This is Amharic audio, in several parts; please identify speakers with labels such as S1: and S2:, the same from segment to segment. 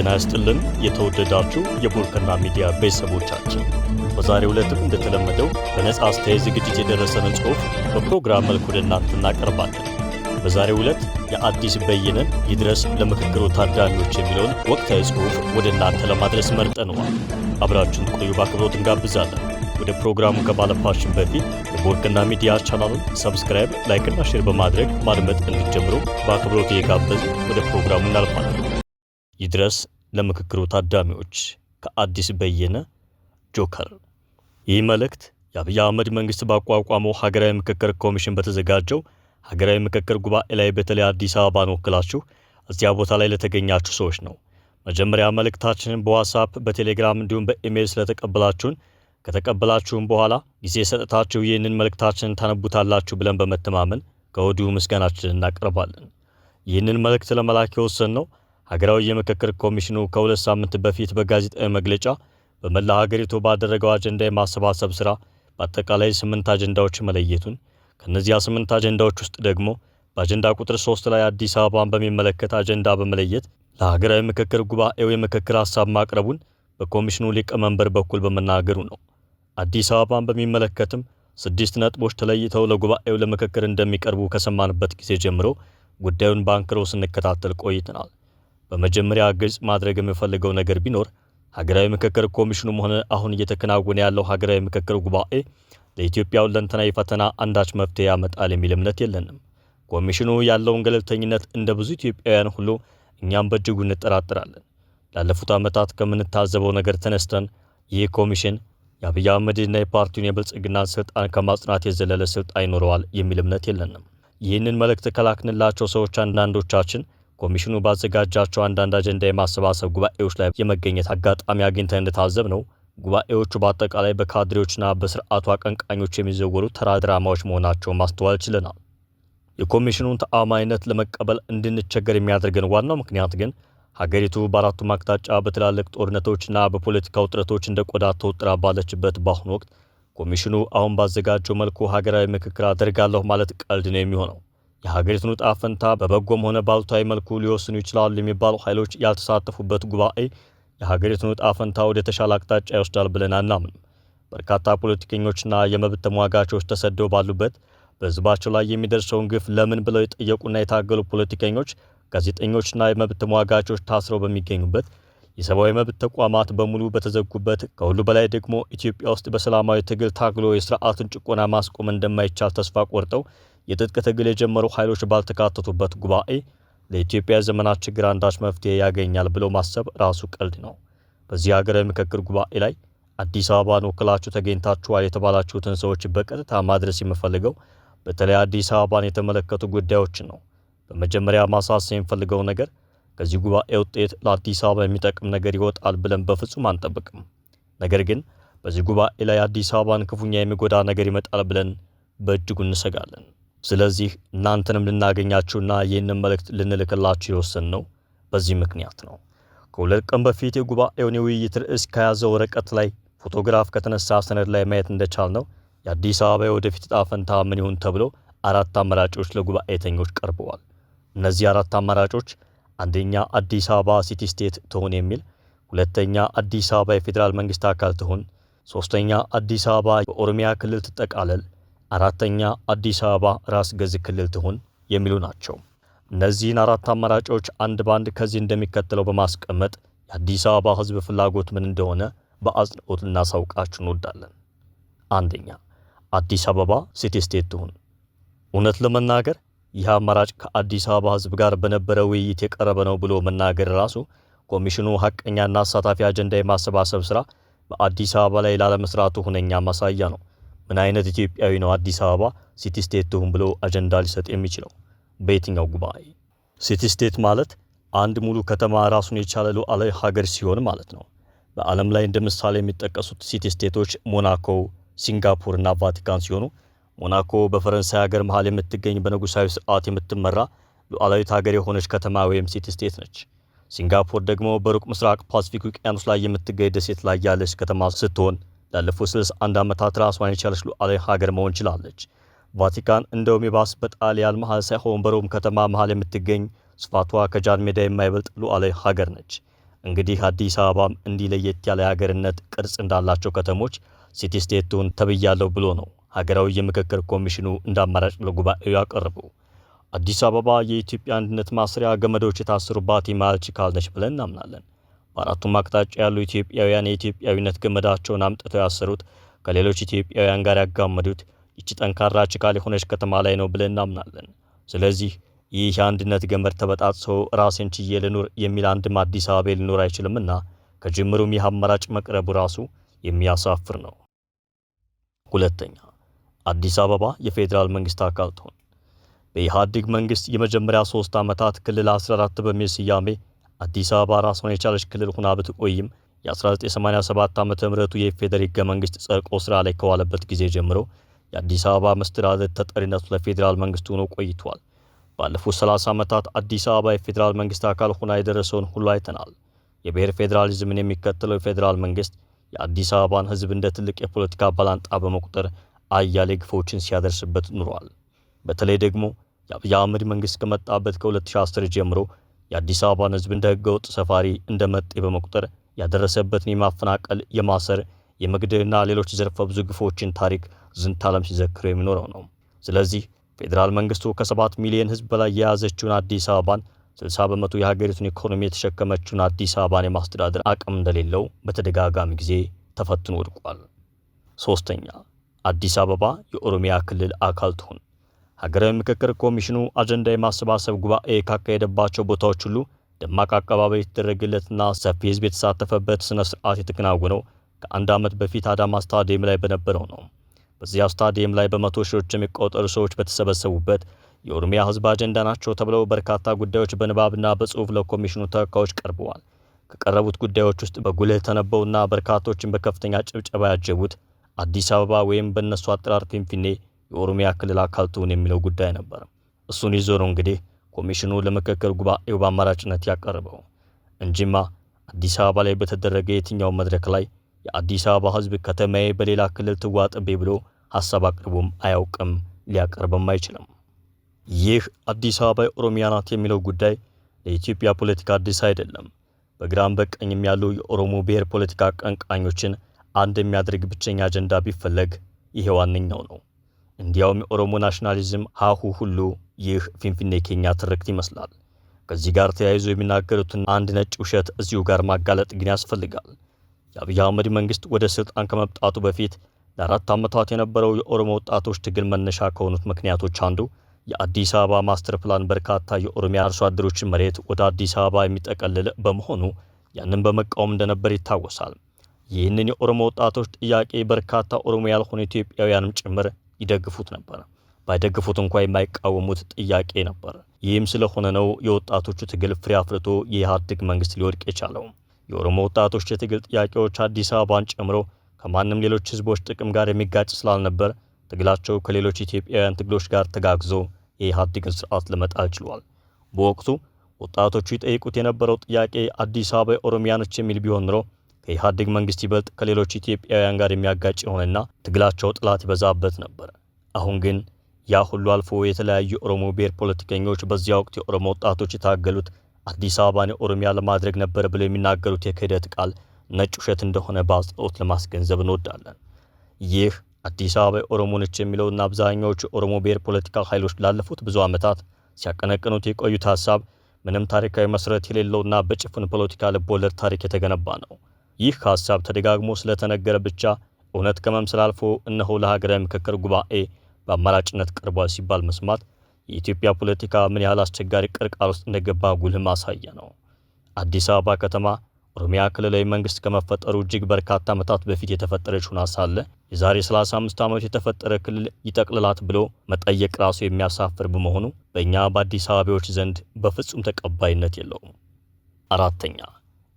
S1: ጤና ይስጥልን የተወደዳችሁ የቦርከና ሚዲያ ቤተሰቦቻችን፣ በዛሬው ዕለትም እንደተለመደው በነጻ አስተያየት ዝግጅት የደረሰንን ጽሑፍ በፕሮግራም መልኩ ወደ እናንተ እናቀርባለን። በዛሬው ዕለት የአዲስ በየነን ይድረስ ለምክክሩ ታዳሚዎች የሚለውን ወቅታዊ ጽሑፍ ወደ እናንተ ለማድረስ መርጠነዋል። አብራችሁን ቆዩ በአክብሮት እንጋብዛለን። ወደ ፕሮግራሙ ከማለፋችን በፊት የቦርከና ሚዲያ ቻናሉን ሰብስክራይብ፣ ላይክ እና ሼር በማድረግ ማድመጥ እንዲጀምሩ በአክብሮት እየጋበዝን ወደ ፕሮግራሙ እናልፋለን። ይድረስ ለምክክሩ ታዳሚዎች ከአዲስ በየነ ጆከር። ይህ መልእክት የአብይ አህመድ መንግስት ባቋቋመው ሀገራዊ ምክክር ኮሚሽን በተዘጋጀው ሀገራዊ ምክክር ጉባኤ ላይ በተለይ አዲስ አበባን ወክላችሁ እዚያ ቦታ ላይ ለተገኛችሁ ሰዎች ነው። መጀመሪያ መልእክታችንን በዋትስአፕ በቴሌግራም እንዲሁም በኢሜይል ስለተቀበላችሁን ከተቀበላችሁም በኋላ ጊዜ ሰጥታችሁ ይህንን መልእክታችንን ታነቡታላችሁ ብለን በመተማመን ከወዲሁ ምስጋናችንን እናቀርባለን። ይህንን መልእክት ለመላክ የወሰንነው ሀገራዊ የምክክር ኮሚሽኑ ከሁለት ሳምንት በፊት በጋዜጣዊ መግለጫ በመላ ሀገሪቱ ባደረገው አጀንዳ የማሰባሰብ ስራ በአጠቃላይ 8 አጀንዳዎች መለየቱን፣ ከነዚያ 8 አጀንዳዎች ውስጥ ደግሞ በአጀንዳ ቁጥር 3 ላይ አዲስ አበባን በሚመለከት አጀንዳ በመለየት ለሀገራዊ ምክክር ጉባኤው የምክክር ሀሳብ ማቅረቡን በኮሚሽኑ ሊቀመንበር በኩል በመናገሩ ነው። አዲስ አበባን በሚመለከትም 6 ነጥቦች ተለይተው ለጉባኤው ለምክክር እንደሚቀርቡ ከሰማንበት ጊዜ ጀምሮ ጉዳዩን በአንክሮ ስንከታተል ቆይተናል። በመጀመሪያ ግልጽ ማድረግ የምፈልገው ነገር ቢኖር ሀገራዊ ምክክር ኮሚሽኑም ሆነ አሁን እየተከናወነ ያለው ሀገራዊ ምክክር ጉባኤ ለኢትዮጵያ ሁለንተናዊ ፈተና አንዳች መፍትሄ ያመጣል የሚል እምነት የለንም። ኮሚሽኑ ያለውን ገለልተኝነት እንደ ብዙ ኢትዮጵያውያን ሁሉ እኛም በእጅጉ እንጠራጠራለን። ላለፉት ዓመታት ከምንታዘበው ነገር ተነስተን ይህ ኮሚሽን የአብይ አህመድና የፓርቲውን የብልጽግናን ስልጣን ከማጽናት የዘለለ ስልጣን ይኖረዋል የሚል እምነት የለንም። ይህንን መልእክት ከላክንላቸው ሰዎች አንዳንዶቻችን ኮሚሽኑ ባዘጋጃቸው አንዳንድ አጀንዳ የማሰባሰብ ጉባኤዎች ላይ የመገኘት አጋጣሚ አግኝተን እንደታዘብ ነው ጉባኤዎቹ በአጠቃላይ በካድሬዎችና በስርዓቱ አቀንቃኞች የሚዘወሩ ተራ ድራማዎች መሆናቸውን ማስተዋል ችለናል። የኮሚሽኑን ተአማኝነት ለመቀበል እንድንቸገር የሚያደርገን ዋናው ምክንያት ግን ሀገሪቱ በአራቱም አቅጣጫ በትላልቅ ጦርነቶችና በፖለቲካ ውጥረቶች እንደ ቆዳ ተወጥራ ባለችበት በአሁኑ ወቅት ኮሚሽኑ አሁን ባዘጋጀው መልኩ ሀገራዊ ምክክር አደርጋለሁ ማለት ቀልድ ነው የሚሆነው። የሀገሪቱን ዕጣ ፈንታ በበጎም ሆነ ባሉታዊ መልኩ ሊወስኑ ይችላሉ የሚባሉ ኃይሎች ያልተሳተፉበት ጉባኤ የሀገሪቱን ዕጣ ፈንታ ወደ ተሻለ አቅጣጫ ይወስዳል ብለን አናምንም። በርካታ ፖለቲከኞችና የመብት ተሟጋቾች ተሰደው ባሉበት በሕዝባቸው ላይ የሚደርሰውን ግፍ ለምን ብለው የጠየቁና የታገሉ ፖለቲከኞች፣ ጋዜጠኞችና የመብት ተሟጋቾች ታስረው በሚገኙበት፣ የሰብአዊ መብት ተቋማት በሙሉ በተዘጉበት፣ ከሁሉ በላይ ደግሞ ኢትዮጵያ ውስጥ በሰላማዊ ትግል ታግሎ የስርዓቱን ጭቆና ማስቆም እንደማይቻል ተስፋ ቆርጠው የትጥቅ ትግል የጀመሩ ኃይሎች ባልተካተቱበት ጉባኤ ለኢትዮጵያ ዘመናት ችግር አንዳች መፍትሄ ያገኛል ብሎ ማሰብ ራሱ ቀልድ ነው። በዚህ ሀገራዊ ምክክር ጉባኤ ላይ አዲስ አበባን ወክላችሁ ተገኝታችኋል የተባላችሁትን ሰዎች በቀጥታ ማድረስ የምፈልገው በተለይ አዲስ አበባን የተመለከቱ ጉዳዮችን ነው። በመጀመሪያ ማሳሰብ የምፈልገው ነገር ከዚህ ጉባኤ ውጤት ለአዲስ አበባ የሚጠቅም ነገር ይወጣል ብለን በፍጹም አንጠብቅም። ነገር ግን በዚህ ጉባኤ ላይ አዲስ አበባን ክፉኛ የሚጎዳ ነገር ይመጣል ብለን በእጅጉ እንሰጋለን። ስለዚህ እናንተንም ልናገኛችሁና ይህንን መልእክት ልንልክላችሁ የወሰንነው በዚህ ምክንያት ነው። ከሁለት ቀን በፊት የጉባኤውን የውይይት ርዕስ ከያዘው ወረቀት ላይ ፎቶግራፍ ከተነሳ ሰነድ ላይ ማየት እንደቻልነው የአዲስ አበባ የወደፊት ዕጣ ፈንታ ምን ይሁን ተብሎ 4 አማራጮች ለጉባኤተኞች ቀርበዋል። እነዚህ 4 አማራጮች አንደኛ አዲስ አበባ ሲቲ ስቴት ትሁን የሚል፣ ሁለተኛ አዲስ አበባ የፌዴራል መንግስት አካል ትሁን፣ ሶስተኛ አዲስ አበባ በኦሮሚያ ክልል ትጠቃለል፣ አራተኛ አዲስ አበባ ራስ ገዝ ክልል ትሁን የሚሉ ናቸው። እነዚህን 4 አማራጮች አንድ ባንድ ከዚህ እንደሚከተለው በማስቀመጥ የአዲስ አበባ ህዝብ ፍላጎት ምን እንደሆነ በአጽንኦት ልናሳውቃችሁ እንወዳለን። አንደኛ አዲስ አበባ ሲቲ ስቴት ትሁን። እውነት ለመናገር ይህ አማራጭ ከአዲስ አበባ ህዝብ ጋር በነበረ ውይይት የቀረበ ነው ብሎ መናገር ራሱ ኮሚሽኑ ሀቀኛና አሳታፊ አጀንዳ የማሰባሰብ ስራ በአዲስ አበባ ላይ ላለመስራቱ ሁነኛ ማሳያ ነው። ምን አይነት ኢትዮጵያዊ ነው አዲስ አበባ ሲቲ ስቴት ትሁን ብሎ አጀንዳ ሊሰጥ የሚችለው? በየትኛው ጉባኤ? ሲቲ ስቴት ማለት አንድ ሙሉ ከተማ ራሱን የቻለ ሉዓላዊ ሀገር ሲሆን ማለት ነው። በዓለም ላይ እንደ ምሳሌ የሚጠቀሱት ሲቲ ስቴቶች ሞናኮ፣ ሲንጋፖር እና ቫቲካን ሲሆኑ ሞናኮ በፈረንሳይ ሀገር መሃል የምትገኝ በንጉሳዊ ስርዓት የምትመራ ሉዓላዊት ሀገር የሆነች ከተማ ወይም ሲቲ ስቴት ነች። ሲንጋፖር ደግሞ በሩቅ ምስራቅ ፓሲፊክ ውቅያኖስ ላይ የምትገኝ ደሴት ላይ ያለች ከተማ ስትሆን ላለፉት 61 ዓመታት ራሷን የቻለች ሉዓላዊ ሀገር መሆን ችላለች። ቫቲካን እንደውም የባስ በጣሊያን መሃል ሳይሆን በሮም ከተማ መሃል የምትገኝ ስፋቷ ከጃን ሜዳ የማይበልጥ ሉዓላዊ ሀገር ነች። እንግዲህ አዲስ አበባም እንዲህ ለየት ያለ የሀገርነት ቅርጽ እንዳላቸው ከተሞች ሲቲ ስቴት ትሁን ተብያለሁ ብሎ ነው ሀገራዊ የምክክር ኮሚሽኑ እንዳማራጭ ለጉባኤው ያቀረበው። አዲስ አበባ የኢትዮጵያ አንድነት ማሰሪያ ገመዶች የታሰሩባት የመሃል ችካል ነች ብለን እናምናለን። በአራቱም አቅጣጫ ያሉ ኢትዮጵያውያን የኢትዮጵያዊነት ገመዳቸውን አምጥተው ያሰሩት ከሌሎች ኢትዮጵያውያን ጋር ያጋመዱት ይቺ ጠንካራ ችካል የሆነች ከተማ ላይ ነው ብለን እናምናለን። ስለዚህ ይህ የአንድነት ገመድ ተበጣጥሶ ራሴን ችዬ ልኑር የሚል አንድም አዲስ አበባ ሊኖር አይችልምና ከጅምሩም ይህ አማራጭ መቅረቡ ራሱ የሚያሳፍር ነው። ሁለተኛ፣ አዲስ አበባ የፌዴራል መንግስት አካል ትሆን። በኢህአዴግ መንግስት የመጀመሪያ 3 ዓመታት ክልል 14 በሚል ስያሜ አዲስ አበባ ራሷን የቻለች ክልል ሆና ብትቆይም የ1987 ዓ.ም የፌዴራል ህገ መንግስት ጸድቆ ስራ ላይ ከዋለበት ጊዜ ጀምሮ የአዲስ አበባ መስተዳድር ተጠሪነቱ ለፌዴራል መንግስት ሆኖ ቆይቷል። ባለፉት 30 ዓመታት አዲስ አበባ የፌዴራል መንግስት አካል ሆና የደረሰውን ሁሉ አይተናል። የብሔር ፌዴራሊዝምን የሚከተለው የፌዴራል መንግስት የአዲስ አበባን ህዝብ እንደ ትልቅ የፖለቲካ ባላንጣ በመቁጠር አያሌ ግፎችን ሲያደርስበት ኑሯል። በተለይ ደግሞ የአብይ አህመድ መንግስት ከመጣበት ከ2010 ጀምሮ የአዲስ አበባን ህዝብ እንደ ህገወጥ ሰፋሪ እንደ መጤ በመቁጠር ያደረሰበትን የማፈናቀል፣ የማሰር፣ የመግደልና ሌሎች ዘርፈ ብዙ ግፎችን ታሪክ ዝንታለም ሲዘክረው የሚኖረው ነው። ስለዚህ ፌዴራል መንግስቱ ከ7 ሚሊዮን ህዝብ በላይ የያዘችውን አዲስ አበባን 60 በመቶ የሀገሪቱን ኢኮኖሚ የተሸከመችውን አዲስ አበባን የማስተዳደር አቅም እንደሌለው በተደጋጋሚ ጊዜ ተፈትኖ ወድቋል። ሶስተኛ፣ አዲስ አበባ የኦሮሚያ ክልል አካል ትሁን። ሀገራዊ ምክክር ኮሚሽኑ አጀንዳ የማሰባሰብ ጉባኤ ካካሄደባቸው ቦታዎች ሁሉ ደማቅ አቀባበል የተደረገለትና ሰፊ ህዝብ የተሳተፈበት ስነ ስርዓት የተከናወነው ከ1 ዓመት በፊት አዳማ ስታዲየም ላይ በነበረው ነው። በዚያ ስታዲየም ላይ በመቶ ሺዎች የሚቆጠሩ ሰዎች በተሰበሰቡበት የኦሮሚያ ህዝብ አጀንዳ ናቸው ተብለው በርካታ ጉዳዮች በንባብና በጽሁፍ ለኮሚሽኑ ተወካዮች ቀርበዋል። ከቀረቡት ጉዳዮች ውስጥ በጉልህ ተነበውና በርካቶችን በከፍተኛ ጭብጨባ ያጀቡት አዲስ አበባ ወይም በእነሱ አጠራር ፊንፊኔ የኦሮሚያ ክልል አካል ትሁን የሚለው ጉዳይ ነበር። እሱን ይዞ ነው እንግዲህ ኮሚሽኑ ለምክክር ጉባኤው በአማራጭነት ያቀረበው እንጂማ አዲስ አበባ ላይ በተደረገ የትኛው መድረክ ላይ የአዲስ አበባ ህዝብ ከተማዬ በሌላ ክልል ትዋጥቤ ብሎ ሐሳብ አቅርቦም አያውቅም፣ ሊያቀርብም አይችልም። ይህ አዲስ አበባ የኦሮሚያ ናት የሚለው ጉዳይ ለኢትዮጵያ ፖለቲካ አዲስ አይደለም። በግራም በቀኝም ያሉ የኦሮሞ ብሔር ፖለቲካ አቀንቃኞችን አንድ የሚያደርግ ብቸኛ አጀንዳ ቢፈለግ ይሄ ዋነኛው ነው። እንዲያውም የኦሮሞ ናሽናሊዝም ሀሁ ሁሉ ይህ ፊንፊኔ ኬኛ ትርክት ይመስላል። ከዚህ ጋር ተያይዞ የሚናገሩትን አንድ ነጭ ውሸት እዚሁ ጋር ማጋለጥ ግን ያስፈልጋል። የአብይ አህመድ መንግስት ወደ ስልጣን ከመምጣቱ በፊት ለ4 ዓመታት የነበረው የኦሮሞ ወጣቶች ትግል መነሻ ከሆኑት ምክንያቶች አንዱ የአዲስ አበባ ማስተር ፕላን በርካታ የኦሮሚያ አርሶ አደሮችን መሬት ወደ አዲስ አበባ የሚጠቀልል በመሆኑ ያንን በመቃወም እንደነበር ይታወሳል። ይህንን የኦሮሞ ወጣቶች ጥያቄ በርካታ ኦሮሞ ያልሆኑ ኢትዮጵያውያንም ጭምር ይደግፉት ነበር። ባይደግፉት እንኳን የማይቃወሙት ጥያቄ ነበር። ይህም ስለሆነ ነው የወጣቶቹ ትግል ፍሬ አፍርቶ የኢህአዴግ መንግስት ሊወድቅ የቻለው። የኦሮሞ ወጣቶች የትግል ጥያቄዎች አዲስ አበባን ጨምሮ ከማንም ሌሎች ህዝቦች ጥቅም ጋር የሚጋጭ ስላልነበር ትግላቸው ከሌሎች ኢትዮጵያውያን ትግሎች ጋር ተጋግዞ የኢህአዴግን ስርዓት ለመጣል ችሏል። በወቅቱ ወጣቶቹ ይጠይቁት የነበረው ጥያቄ አዲስ አበባ የኦሮሚያ ነች የሚል ቢሆን ኖሮ ከኢህአዴግ መንግስት ይበልጥ ከሌሎች ኢትዮጵያውያን ጋር የሚያጋጭ የሆነና ትግላቸው ጥላት ይበዛበት ነበር። አሁን ግን ያ ሁሉ አልፎ የተለያዩ ኦሮሞ ብሔር ፖለቲከኞች በዚያ ወቅት የኦሮሞ ወጣቶች የታገሉት አዲስ አበባን የኦሮሚያ ለማድረግ ነበር ብለው የሚናገሩት የክህደት ቃል ነጭ ውሸት እንደሆነ በአጽንኦት ለማስገንዘብ እንወዳለን። ይህ አዲስ አበባ የኦሮሞ ነች የሚለውና አብዛኛዎቹ የኦሮሞ ብሔር ፖለቲካ ኃይሎች ላለፉት ብዙ ዓመታት ሲያቀነቅኑት የቆዩት ሀሳብ ምንም ታሪካዊ መሰረት የሌለውና በጭፍን ፖለቲካ ልቦለድ ታሪክ የተገነባ ነው። ይህ ሀሳብ ተደጋግሞ ስለተነገረ ብቻ እውነት ከመምሰል አልፎ እነሆ ለሀገራዊ ምክክር ጉባኤ በአማራጭነት ቀርቧል ሲባል መስማት የኢትዮጵያ ፖለቲካ ምን ያህል አስቸጋሪ ቅርቃር ውስጥ እንደገባ ጉልህ ማሳያ ነው። አዲስ አበባ ከተማ ኦሮሚያ ክልላዊ መንግስት ከመፈጠሩ እጅግ በርካታ ዓመታት በፊት የተፈጠረች ሆና ሳለ የዛሬ 35 ዓመት የተፈጠረ ክልል ይጠቅልላት ብሎ መጠየቅ ራሱ የሚያሳፍር በመሆኑ በእኛ በአዲስ አበባዎች ዘንድ በፍጹም ተቀባይነት የለውም። አራተኛ፣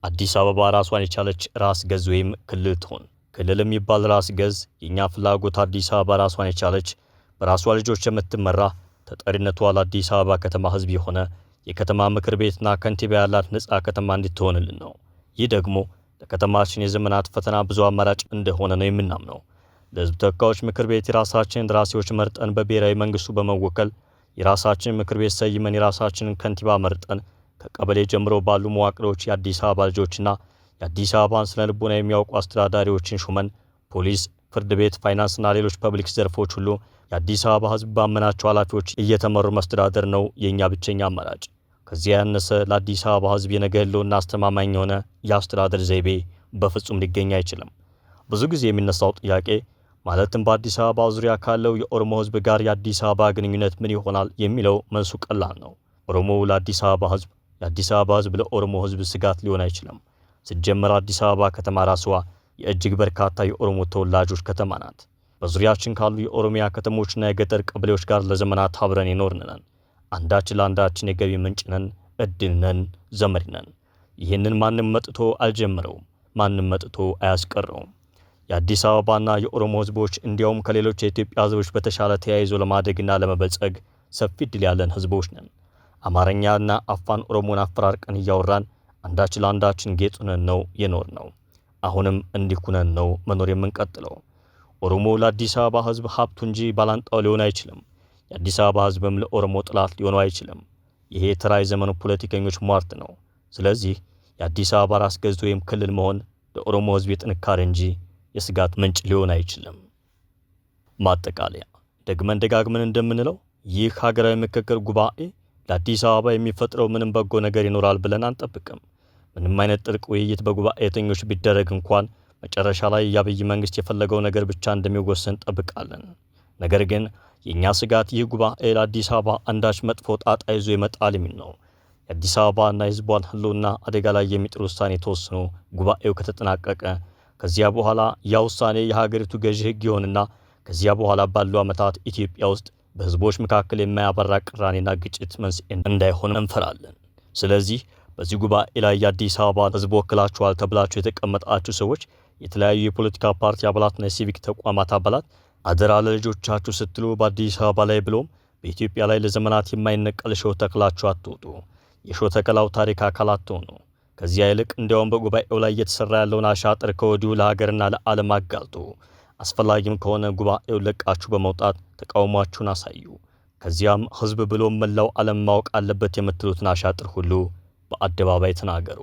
S1: አዲስ አበባ ራሷን የቻለች ራስ ገዝ ወይም ክልል ትሆን። ክልል የሚባል ራስ ገዝ የኛ ፍላጎት አዲስ አበባ ራሷን የቻለች በራሷ ልጆች የምትመራ ተጠሪነቷ ለአዲስ አበባ ከተማ ህዝብ የሆነ የከተማ ምክር ቤትና ከንቲባ ያላት ነጻ ከተማ እንድትሆንልን ነው። ይህ ደግሞ ለከተማችን የዘመናት ፈተና ብዙ አማራጭ እንደሆነ ነው የምናምነው። ለህዝብ ተወካዮች ምክር ቤት የራሳችንን እንደራሴዎች መርጠን በብሔራዊ መንግስቱ በመወከል የራሳችንን ምክር ቤት ሰይመን የራሳችንን ከንቲባ መርጠን ከቀበሌ ጀምሮ ባሉ መዋቅሮች የአዲስ አበባ ልጆችና የአዲስ አበባን ስነ ልቦና የሚያውቁ አስተዳዳሪዎችን ሹመን ፖሊስ፣ ፍርድ ቤት፣ ፋይናንስና ሌሎች ፐብሊክ ዘርፎች ሁሉ የአዲስ አበባ ሕዝብ ባመናቸው ኃላፊዎች እየተመሩ መስተዳደር ነው የእኛ ብቸኛ አማራጭ። ከዚያ ያነሰ ለአዲስ አበባ ሕዝብ የነገ ህልውና አስተማማኝ የሆነ የአስተዳደር ዘይቤ በፍጹም ሊገኝ አይችልም። ብዙ ጊዜ የሚነሳው ጥያቄ ማለትም በአዲስ አበባ ዙሪያ ካለው የኦሮሞ ሕዝብ ጋር የአዲስ አበባ ግንኙነት ምን ይሆናል የሚለው መልሱ ቀላል ነው። ኦሮሞ ለአዲስ አበባ ሕዝብ፣ የአዲስ አበባ ሕዝብ ለኦሮሞ ሕዝብ ስጋት ሊሆን አይችልም። ሲጀመር አዲስ አበባ ከተማ ራስዋ የእጅግ በርካታ የኦሮሞ ተወላጆች ከተማ ናት። በዙሪያችን ካሉ የኦሮሚያ ከተሞችና የገጠር ቀበሌዎች ጋር ለዘመናት አብረን የኖርን ነን። አንዳችን ለአንዳችን የገቢ ምንጭ ነን፣ እድል ነን፣ ዘመድ ነን። ይህንን ማንም መጥቶ አልጀመረውም፣ ማንም መጥቶ አያስቀረውም። የአዲስ አበባና የኦሮሞ ህዝቦች እንዲያውም ከሌሎች የኢትዮጵያ ህዝቦች በተሻለ ተያይዞ ለማደግና ለመበልጸግ ሰፊ እድል ያለን ህዝቦች ነን። አማርኛና አፋን ኦሮሞን አፈራርቀን እያወራን አንዳችን ለአንዳችን ጌጥ ሆነን ነው የኖር ነው። አሁንም እንዲህ ሆነን ነው መኖር የምንቀጥለው። ኦሮሞ ለአዲስ አበባ ህዝብ ሀብቱ እንጂ ባላንጣው ሊሆን አይችልም። የአዲስ አበባ ህዝብም ለኦሮሞ ጥላት ሊሆነው አይችልም። ይሄ ተራ የዘመኑ ፖለቲከኞች ሟርት ነው። ስለዚህ የአዲስ አበባ ራስ ገዝ ወይም ክልል መሆን ለኦሮሞ ህዝብ የጥንካሬ እንጂ የስጋት ምንጭ ሊሆን አይችልም። ማጠቃለያ፣ ደግመን ደጋግመን እንደምንለው ይህ ሀገራዊ ምክክር ጉባኤ ለአዲስ አበባ የሚፈጥረው ምንም በጎ ነገር ይኖራል ብለን አንጠብቅም። ምንም አይነት ጥልቅ ውይይት በጉባኤተኞች ቢደረግ እንኳን መጨረሻ ላይ የአብይ መንግስት የፈለገው ነገር ብቻ እንደሚወሰን እንጠብቃለን። ነገር ግን የእኛ ስጋት ይህ ጉባኤ ለአዲስ አበባ አንዳች መጥፎ ጣጣ ይዞ ይመጣል የሚል ነው። የአዲስ አበባና የህዝቧን ህልውና አደጋ ላይ የሚጥል ውሳኔ ተወስኖ ጉባኤው ከተጠናቀቀ ከዚያ በኋላ ያ ውሳኔ የሀገሪቱ ገዢ ህግ ይሆንና ከዚያ በኋላ ባሉ ዓመታት ኢትዮጵያ ውስጥ በህዝቦች መካከል የማያበራ ቅራኔና ግጭት መንስኤ እንዳይሆን እንፈራለን። ስለዚህ በዚህ ጉባኤ ላይ የአዲስ አበባ ህዝብ ወክላችኋል ተብላችሁ የተቀመጣችሁ ሰዎች፣ የተለያዩ የፖለቲካ ፓርቲ አባላትና የሲቪክ ተቋማት አባላት አደራ ለልጆቻችሁ ስትሉ በአዲስ አበባ ላይ ብሎም በኢትዮጵያ ላይ ለዘመናት የማይነቀል እሾህ ተክላችሁ አትውጡ። የእሾህ ተከላው ታሪክ አካል አትሆኑ። ከዚያ ይልቅ እንዲያውም በጉባኤው ላይ እየተሰራ ያለውን አሻጥር ከወዲሁ ለሀገርና ለዓለም አጋልጡ። አስፈላጊም ከሆነ ጉባኤውን ለቃችሁ በመውጣት ተቃውሟችሁን አሳዩ። ከዚያም ህዝብ ብሎም መላው ዓለም ማወቅ አለበት የምትሉትን አሻጥር ሁሉ በአደባባይ ተናገሩ።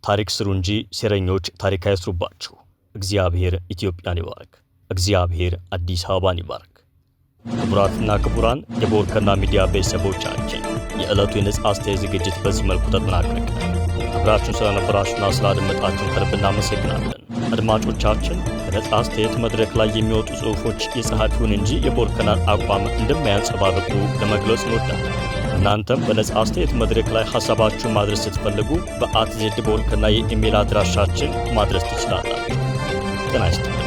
S1: ታሪክ ስሩ እንጂ ሴረኞች ታሪክ አይስሩባችሁ። እግዚአብሔር ኢትዮጵያን ይባርክ። እግዚአብሔር አዲስ አበባን ይባርክ። ክቡራትና ክቡራን የቦርከና ሚዲያ ቤተሰቦቻችን የዕለቱ የነጻ አስተያየት ዝግጅት በዚህ መልኩ ተጠናቀቀ። አብራችሁን ስለነበራችሁና ስላደመጣችሁን ከልብ እናመሰግናለን። አድማጮቻችን፣ በነጻ አስተያየት መድረክ ላይ የሚወጡ ጽሑፎች የጸሐፊውን እንጂ የቦርከናን አቋም እንደማያንጸባርቁ ለመግለጽ እንወዳለን። እናንተም በነጻ አስተያየት መድረክ ላይ ሐሳባችሁን ማድረስ ስትፈልጉ @ZBoርከና የኢሜል አድራሻችን ማድረስ ትችላላችሁ። ጤና ይስጥልኝ።